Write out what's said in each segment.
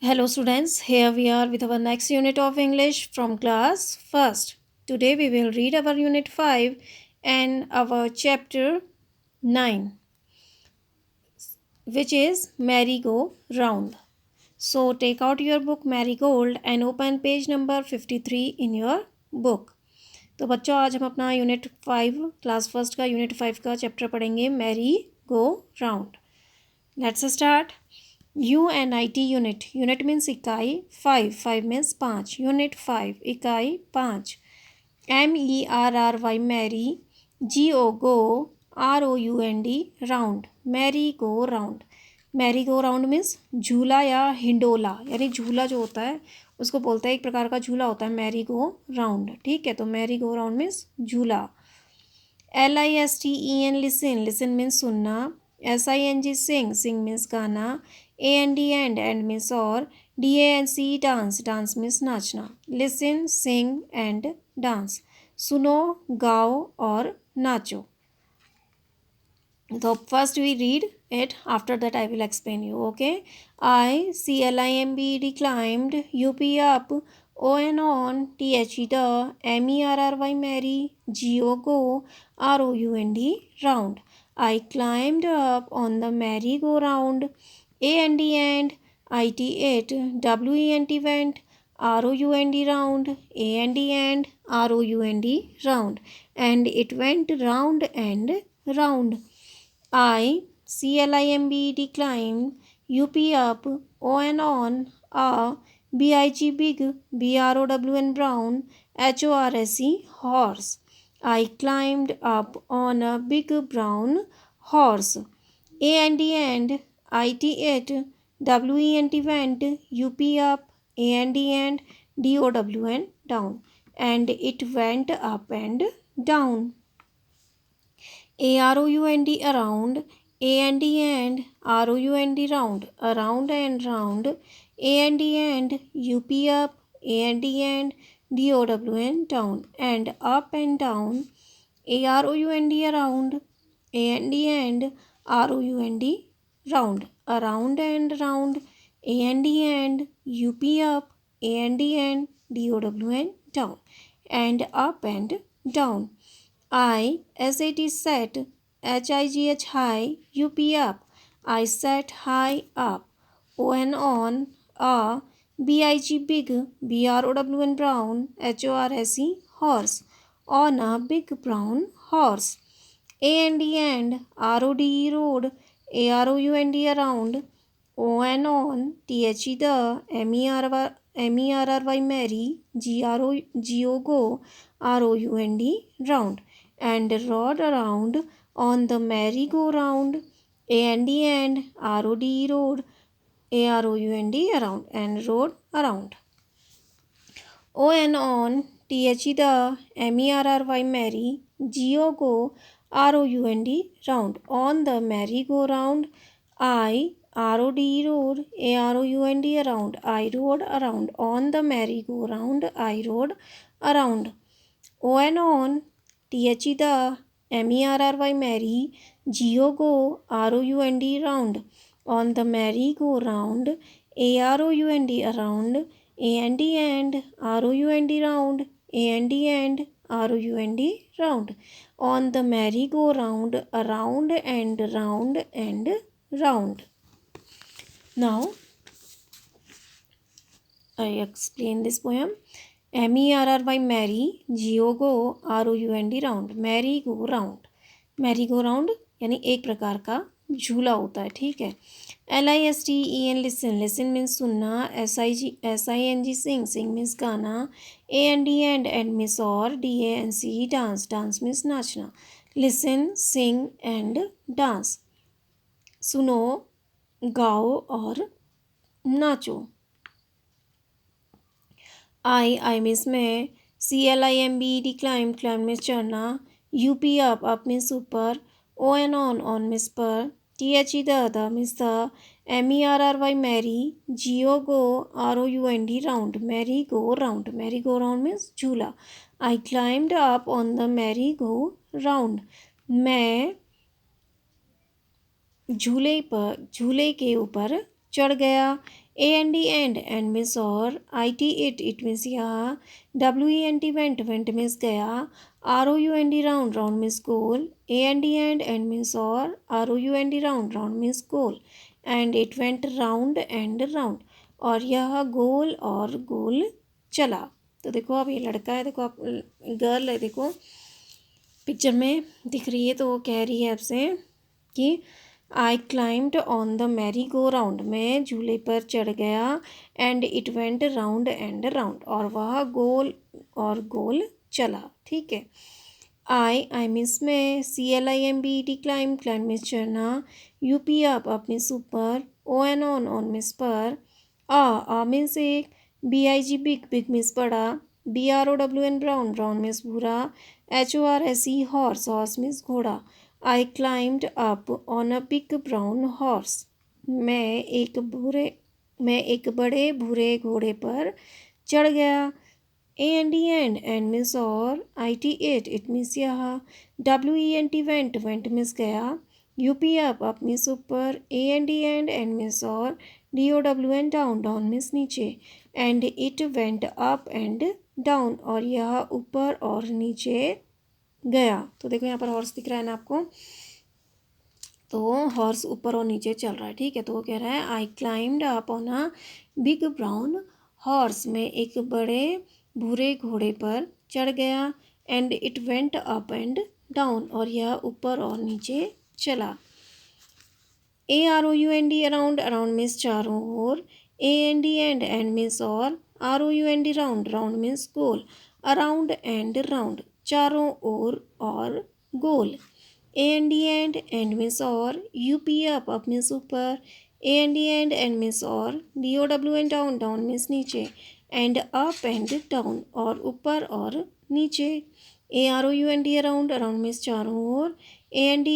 Hello students, here we are with our next unit of English from class first. Today we will read our unit 5 and our chapter 9, which is Merry-Go-Round. So take out your book Marigold and open page number 53 in your book. तो बच्चों आज हम अपना unit 5 class first का unit 5 का chapter पढ़ेंगे merry go round. Let's start. UNIT unit. Unit means इकाई. 5 means 5. Unit 5 इकाई 5. MERRY merry. GO go. ROUND round. Merry go round. Merry go round means झूला या हिंडोला, यानी झूला जो होता है उसको बोलते हैं, एक प्रकार का झूला होता है मैरी गो राउंड. ठीक है, तो मैरी गो राउंड मीन्स झूला. LISTEN listen. लिसन मीन्स सुनना. SING sing. सिंग मीन्स गाना. AND एंड मीन्स और. DANCE dance. डांस मीन्स नाचना. Listen, sing and dance. सुनो, गाओ और नाचो. So first we read it. After that I will explain you. Okay. CLIMB climbed. UP up. ON on. THE the. MERRY Mary. GO go. ROUND round. I climbed up on the merry-go-round. AND and. IT it. WENT went. ROUND round. AND ROUND round. And it went round and round. CLIMB climbed. UP up. ON a. BIG big. BROWN brown. HORSE horse. I climbed up on a big brown horse. AND IT it. WENT went. UP up. AND DOWN down. And it went up and down. AROUND around. AND ROUND round. Around and round. AND UP up. AND DOWN down. And up and down. AROUND around. AND ROUND round. Around and round. AND UP up. AND DOWN down. And up and down. SAT set. HIGH high. UP up. I sat high up. on a. BIG big. BROWN brown. HORSE horse. On a big brown horse. AND RODE road. AROUND around. on. THE the. MERRY Mary. GO go. ROUND round. And rode around on the merry-go-round. AND ROD road. AROUND around and rode around. on. THE the. MERRY Mary. GO go. ROUND round. On the merry-go-round. ROD road. AROUND around. I rode around. On the merry-go-round. I rode around. on. THE the. MERRY Mary. GO go. ROUND round. On the merry-go-round. AROUND around. AND ROUND round. AND ROUND round. On the merry-go-round. Around and round and round. Now I explain this poem. MERRY Mary. GO go. ROUND round. Mary go round. Merry go round यानी एक प्रकार का झूला होता है. ठीक है. LISTEN listen. Listen means सुनना. SING sing. सिंग मीन्स गाना. AND मीन्स और. DANCE dance. डांस मीन्स नाचना. Listen, sing and dance. सुनो, गाओ और नाचो. I मीन्स मैं. CLIMB climb. क्लाइंब मीन्स चढ़ना. UP अप मीन्स ऊपर. on मीन्स पर. THE the means the. MERRY merry. GO go. ROUND round. Merry go round. Merry go round means झूला. I climbed up on the merry go round. मैं झूले के ऊपर चढ़ गया. एंड मीन्स और, IT इट मीन्स यहाँ, WENT वेंट मीन्स गया, ROUND राउंड मीन्स गोल, एंड मीन्स और, ROUND राउंड मीन्स गोल, एंड इट वेंट राउंड और यह गोल और गोल चला। तो देखो अब ये लड़का है, देखो आप गर्ल है, देखो पिक्चर में दिख रही है, तो वो कह रही है आपसे कि आई climbed on the merry go round, मैं झूले पर चढ़ गया, एंड इट वेंट राउंड और वह गोल और गोल चला। ठीक है। आई मीन्स में, CLIMBED क्लाइम मीन्स चढ़ना, UP अप मीन्स ऊपर, ON मीन्स पर, आ मीन्स एक, BIG बिग मीन्स बड़ा, BROWN ब्राउन मीन्स भूरा, HORSE हॉर्स मीन्स घोड़ा। आई climbed up on a big brown horse, मैं एक बड़े भूरे घोड़े पर चढ़ गया। एंड मीन्स और, IT इट मीन्स यहाँ, WENT वेंट मीन्स गया, UP अप मीन्स ऊपर, एंड मीन्स और, DOWN डाउन मीन्स नीचे, and it went up and down और यह ऊपर और नीचे गया। तो देखो यहाँ पर हॉर्स दिख रहा है ना आपको, तो हॉर्स ऊपर और नीचे चल रहा है। ठीक है। तो वो कह रहा है I climbed up on a big brown horse, में एक बड़े भूरे घोड़े पर चढ़ गया, and it went up and down और यह ऊपर और नीचे चला। AROUND अराउंड मीन्स चारों ओर, AND एंड मीन्स और, ROUND round means goal, around and round चारों ओर और गोल। एंड मीन्स और, UP अप मीन्स ऊपर, एंड मीन्स और, DOWN डाउन मीन्स नीचे, एंड अप एंड डाउन और ऊपर और नीचे। AROUND अराउंड मीन्स चारों ओर, एंड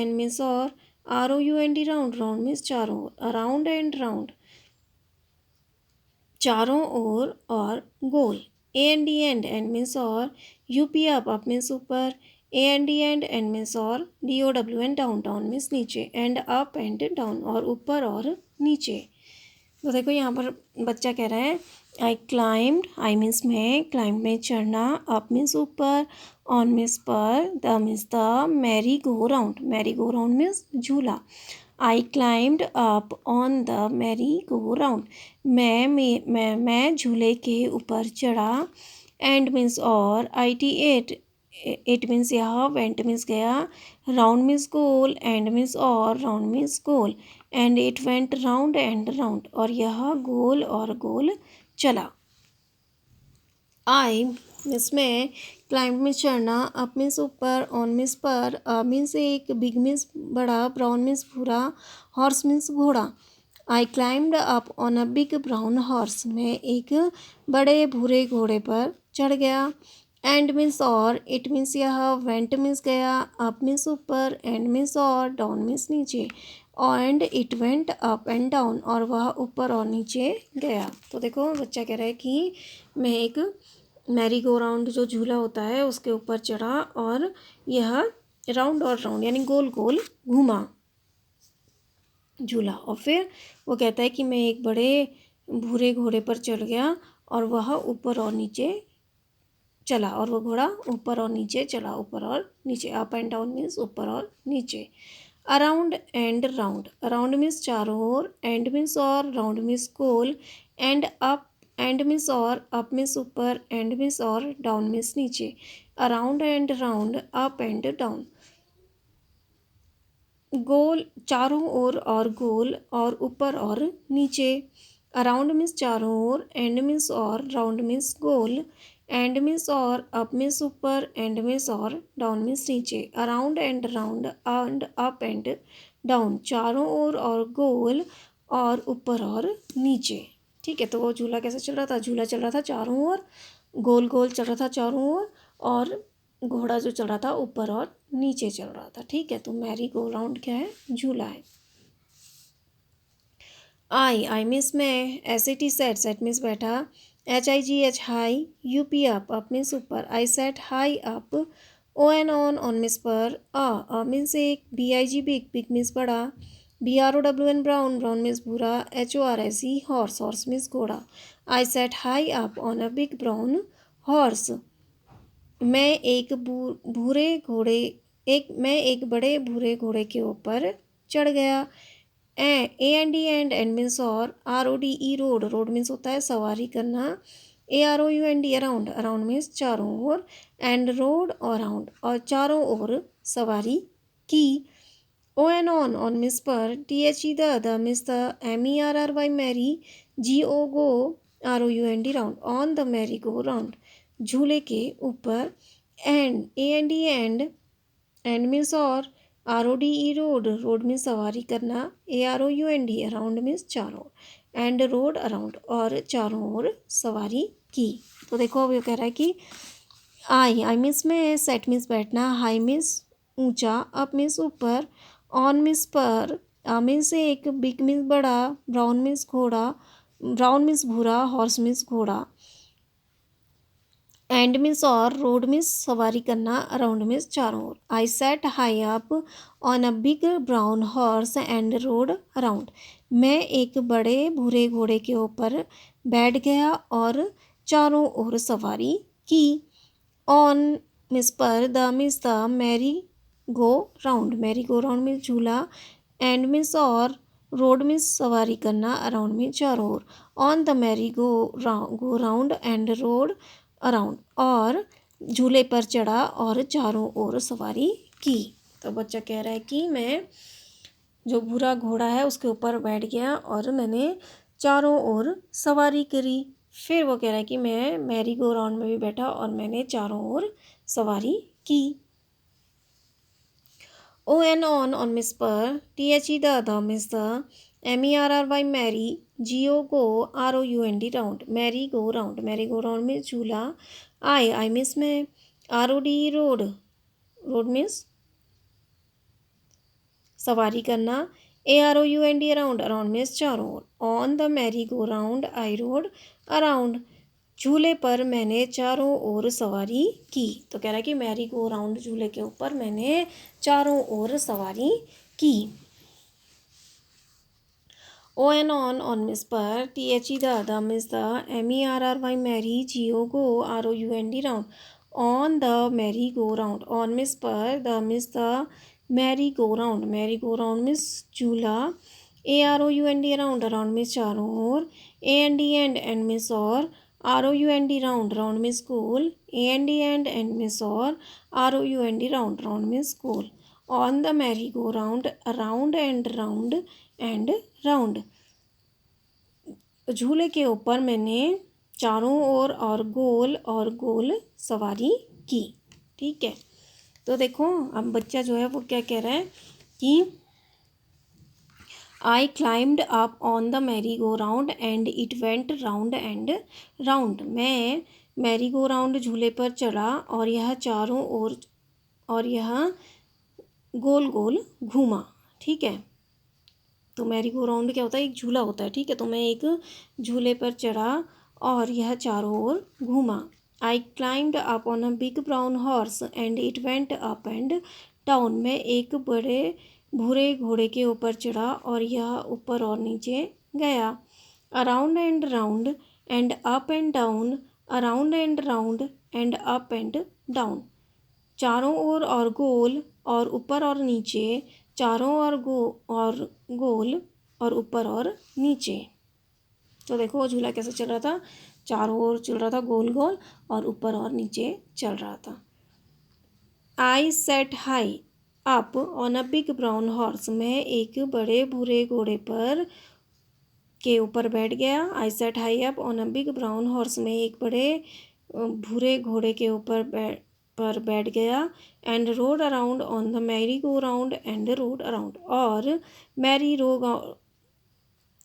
मीन्स और, ROUND राउंड मीन्स चारों ओर, अराउंड एंड राउंड चारों ओर और गोल। एंड मीन्स और, UP अप मीन्स ऊपर, एंड मीन्स और, DOWN डाउन मीन्स नीचे, एंड अप एंड डाउन और ऊपर और नीचे। तो देखो यहाँ पर बच्चा कह रहा है आई क्लाइम्ड, आई मीन्स में, क्लाइम्ब में चढ़ना, अप मीन्स ऊपर, ऑन मीन्स पर, the merry go round means झूला। I climbed up on the merry go round, मैं झूले के ऊपर चढ़ा, एंड मीन्स और, IT इट मीन्स यहाँ, वेंट मीन्स गया, राउंड मीन्स गोल, एंड मीन्स और, राउंड मीन्स गोल, and it went round and round और यह गोल और गोल चला। आई मीन्स में, क्लाइंब मीन्स चढ़ना, अप मीन्स ऊपर, ऑन मीन्स पर, मीन्स एक, बिग मीन्स बड़ा, ब्राउन मीन्स भूरा, हॉर्स मीन्स घोड़ा। आई climbed up on a big brown horse, में एक बड़े भूरे घोड़े पर चढ़ गया। एंड मीन्स और, इट मीन्स यह, वेंट मीन्स गया, अप मीन्स ऊपर, एंड मीन्स और, डाउन मीन्स नीचे, and it went up and down और वह ऊपर और नीचे गया। तो देखो बच्चा कह रहा है कि मैं एक मैरी गो राउंड जो झूला होता है उसके ऊपर चढ़ा और यह राउंड और राउंड यानी गोल गोल घूमा झूला, और फिर वो कहता है कि मैं एक बड़े भूरे घोड़े पर चढ़ गया और वह ऊपर और नीचे चला, और वो घोड़ा ऊपर और नीचे चला, ऊपर और नीचे, अप एंड डाउन मीन्स ऊपर और नीचे। अराउंड एंड राउंड मीन्स चारों ओर, एंड मीन्स और, राउंड मीन्स गोल, एंड अप एंड मीन्स और, अप मीन्स ऊपर, एंड मीन्स और, डाउन मीन्स नीचे, around and round, up and down, गोल चारों ओर और गोल और ऊपर और नीचे। अराउंड मीन्स चारों ओर, एंड मीन्स और, राउंड मीन्स गोल, एंड मीन्स और, अप मीन्स ऊपर, एंड मीन्स और, डाउन मीन्स नीचे। Around and round and up and down चारों ओर और गोल और ऊपर और नीचे। ठीक है। तो वो झूला कैसे चल रहा था? झूला चल रहा था चारों ओर, गोल गोल चल रहा था चारों ओर, और घोड़ा जो चल रहा था ऊपर और नीचे चल रहा था। ठीक है। तो मैरी गो राउंड क्या है? झूला है। आई मीन्स में, SAT सेट मीन्स बैठा, HIGH high, UP up means ऊपर, I sat high up, ON on means पर, मीन्स एक, BIG बिग मीन्स बड़ा, BROWN ब्राउन, ब्राउन मीन्स भूरा, HORSE हॉर्स, हॉर्स मीन्स घोड़ा। I sat high up on a big brown horse, मैं एक बड़े भूरे घोड़े के ऊपर चढ़ गया। एंड मीन्स और, RODE रोड, रोड मीन्स होता है सवारी करना। AROUND अराउंड, अराउंड मीन्स चारों ओर, एंड रोड अराउंड और चारों ओर सवारी की। ON ऑन मीन्स पर, THE the means the, MERRY merry, GO go, ROUND round, on the merry go round झूले के ऊपर। एंड मीन्स और, RODE रोड, रोड मीन्स सवारी करना। AROUND अराउंड मीन्स चारों, एंड रोड अराउंड और चारों ओर सवारी की। तो देखो अब ये कह रहा है कि आई मीन्स में, सेट मीन्स बैठना, हाई मीन्स ऊंचा, अप मीन्स ऊपर, ऑन मीन्स पर, मीन्स एक, बिग मीन्स बड़ा, ब्राउन मीन्स घोड़ा, ब्राउन मीन्स भूरा, हॉर्स मीन्स घोड़ा, एंड मीन्स और, रोड मीन्स सवारी करना, अराउंड मीन्स चारों ओर। I sat high up on a big brown horse and rode around, मैं एक बड़े भूरे घोड़े के ऊपर बैठ गया और चारों ओर सवारी की। ऑन मीन्स पर, the means the, merry go round, merry go round means झूला, एंड मीन्स और, रोड मीन्स सवारी करना, अराउंड मीन्स चारों ओर। On the merry go round and rode around, और झूले पर चढ़ा और चारों ओर सवारी की। तो बच्चा कह रहा है कि मैं जो भूरा घोड़ा है उसके ऊपर बैठ गया और मैंने चारों ओर सवारी करी। फिर वो कह रहा है कि मैं मैरी गो राउंड में भी बैठा और मैंने चारों ओर सवारी की। ON ऑन मिस पर, THE the means the, MERRY merry, GO go, ROUND round, merry go round, merry go round में झूला। आई मिस में, RODE रोड, रोड मीन्स सवारी करना। AROUND अराउंड, अराउंड मीन्स चारों ओर। On the merry go round I rode around, झूले पर मैंने चारों ओर सवारी की। तो कह रहा है कि मैरी गो राउंड झूले के ऊपर मैंने चारों ओर सवारी की। ON ऑन मिस पर, THE the means the, MERRY merry, GO go, ROUND round, on the merry go round, on means पर, the means the, merry go round, merry go round means झूला। AROUND अराउंड, अराउंड मिस चारों ओर। And means और, ROUND round, round means गोल। And means और, ROUNड round, round means गोल। On the merry go round, around and round, झूले के ऊपर मैंने चारों ओर और गोल सवारी की। ठीक है, तो देखो अब बच्चा जो है वो क्या कह रहा है कि आई climbed up on the merry go round and it went round and round, मैं मैरी गो राउंड झूले पर चढ़ा और यह चारों ओर, और यह गोल गोल घूमा। ठीक है, तो मैरी गो राउंड क्या होता है, एक झूला होता है। ठीक है, तो मैं एक झूले पर चढ़ा और यह चारों ओर घूमा। आई climbed up on a big brown horse and it went up and down, मैं एक बड़े भूरे घोड़े के ऊपर चढ़ा और यह ऊपर और नीचे गया। Around and round and up and down, around and round and up and down, चारों ओर और गोल और ऊपर और नीचे, चारों ओर गोल और ऊपर और नीचे। तो देखो वो झूला कैसे चल रहा था, चारों ओर चल रहा था गोल गोल और ऊपर और नीचे चल रहा था। I sat high up on a big brown horse, मैं एक बड़े भूरे घोड़े पर के ऊपर बैठ गया। I sat high up on a big brown horse, में एक बड़े भूरे घोड़े के ऊपर बैठ गया। And rode around on the merry go round and rode around, और मैरी रो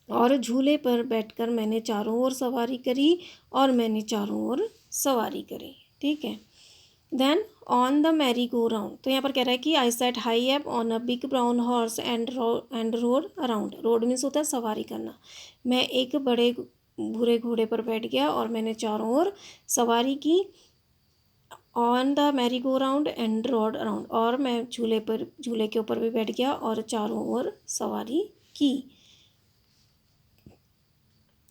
और झूले पर बैठकर मैंने चारों ओर सवारी करी और मैंने चारों ओर सवारी करी। ठीक है, then on the merry go round, तो यहाँ पर कह रहा है कि I sat high up on a big brown horse and rode around, rode means होता है सवारी करना, मैं एक बड़े भूरे घोड़े पर बैठ गया और मैंने चारों ओर सवारी की। On the merry go round and rode around, और मैं झूले के ऊपर भी बैठ गया और चारों ओर सवारी की।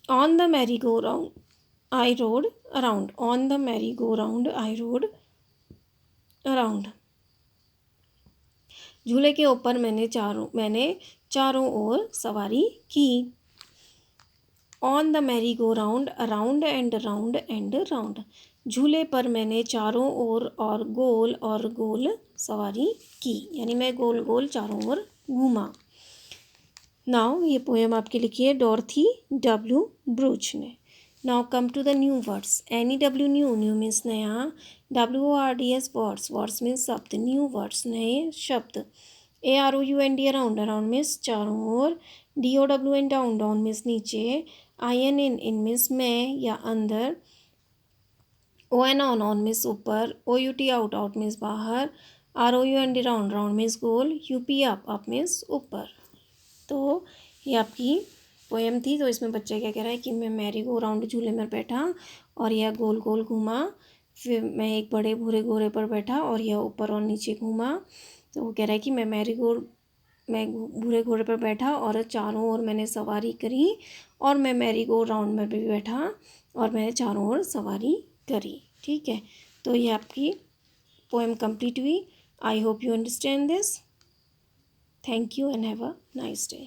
On the merry go round I rode around, on the merry go round I rode around, झूले के ऊपर मैंने चारों ओर सवारी की। On the merry go round around and round and round, झूले पर मैंने चारों ओर और गोल सवारी की, यानी मैं गोल गोल चारों ओर घूमा। नाउ ये पोएम आपके लिखी है डॉर्थी डब्ल्यू ब्रूच ने। Now come to the new words. NEW new, new means नया। WORDS वर्ड्स, वर्ड्स मीन्स शब्द, न्यू वर्ड्स नए शब्द। AROUND अराउंड, अराउंड मीन्स चारों ओर। DOWN डाउन, डाउन मीन्स नीचे। IN इन मीन्स में या अंदर। ON ऑन मीन्स ऊपर। OUT आउट, आउट मीन्स बाहर। ROUND राउंड, राउंड मीन्स गोल। UP अप मीन्स ऊपर। तो ये आपकी पोएम थी। तो इसमें बच्चा क्या कह रहा है कि मैं मैरी गो राउंड झूले में बैठा और यह गोल गोल घूमा, फिर मैं एक बड़े भूरे घोड़े पर बैठा और यह ऊपर और नीचे घूमा। तो वो कह रहा है कि मैं भूरे घोड़े पर बैठा और चारों ओर मैंने सवारी करी, और मैं मैरी गो राउंड में भी बैठा और मैंने चारों ओर सवारी करी। ठीक है, तो ये आपकी पोएम कंप्लीट हुई। I hope you understand this. Thank you and have a nice day.